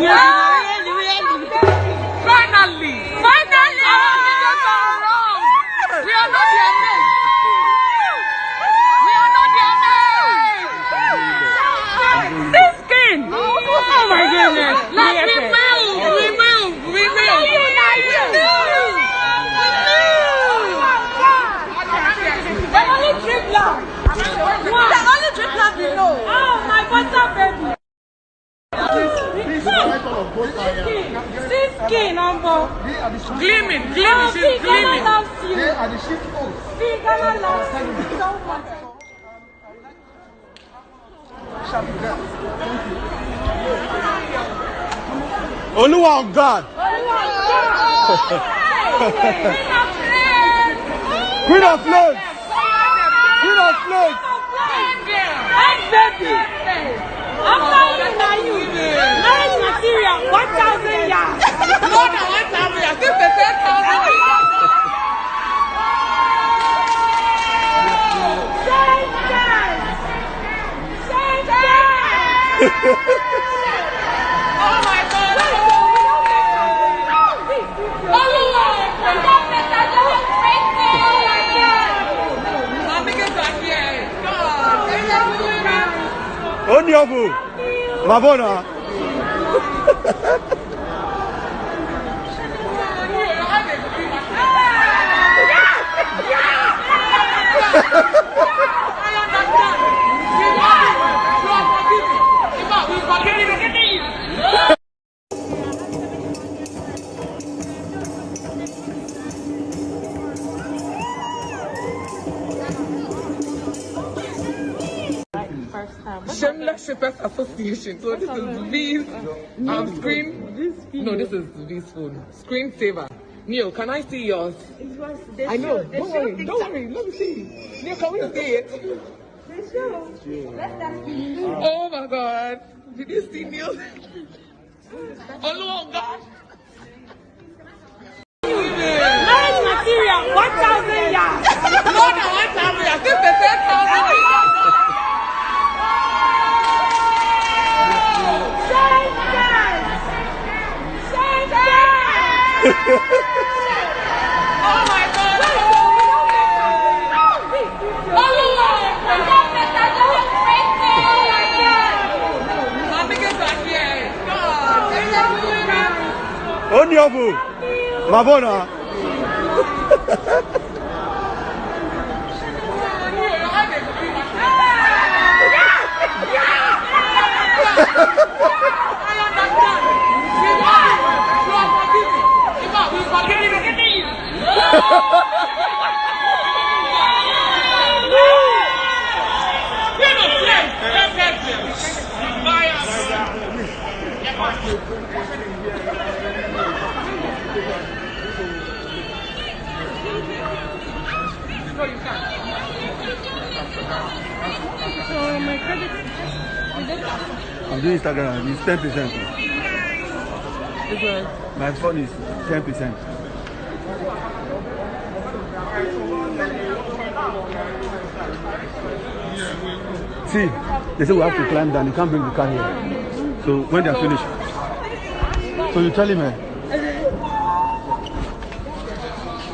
Finally! Finally! We are not their mates! We are not their mates! This skin! Oh my goodness! Let's remove! The only tripler we know! Oh my butter baby! Skin, gleaming, she's gleaming. Loves you. They are the sheep folks. Ghana loves you so much. Oluwa of God. Queen of Flames. Queen of Flames. Baby. I'm telling you now, you marriage material, 1,000 yards. More than 1,000 yards, 10,000 Oh my God! My biggest are here. God. Onyobu. Mabona. Shameless Shippers Association. So this is V's screen. No, this is V's phone. Screensaver. Neil, can I see yours? I know. Don't worry. Let me see. Neil, can we see it? Oh my God. Did you see Neil? Oh God. Marriage material, 1,000 yards. More than 1,000 yards. 10,000 Oh my God! My biggest are here. God. Onyobu. Mabona. No, you can't. So my credit is I'm doing Instagram. It's 10%. My phone is 10%. See, they say we have to climb down. You can't bring the car here. So when they're finished, so you tell him,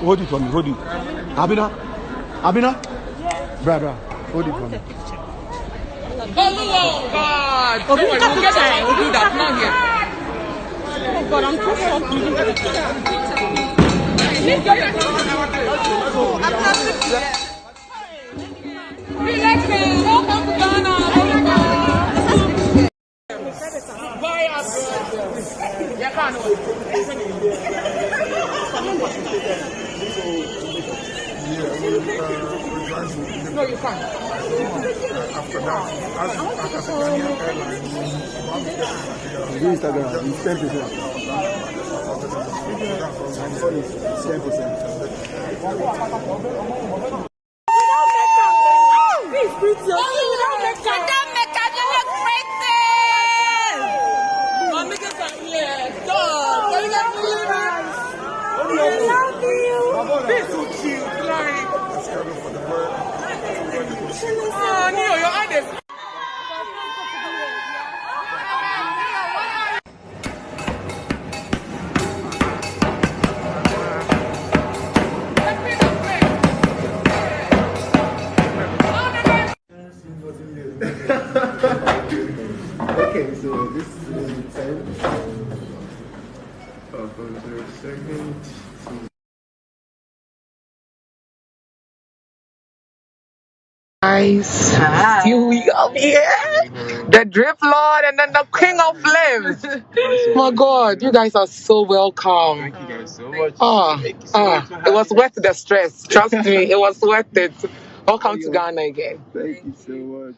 hold it for me, hold it. Abina, brother, hold it for me. Oh God! Don't worry, we'll get it. We'll do that. Not here. Oh God, I'm too shocked. Welcome to Ghana. Buy us. You can't. No, you can't. After that, after Ghana Airlines, Instagram, it's 10%. It's 10%. Oh, Neo, you're honest. So this is the 10th of the second. Guys, here we are here. The Drip Lord and then the King of Flames. My God, you guys are so welcome. Thank you guys so much. It was worth the stress. Trust me, it was worth it. Welcome to Ghana again. Thank you so much.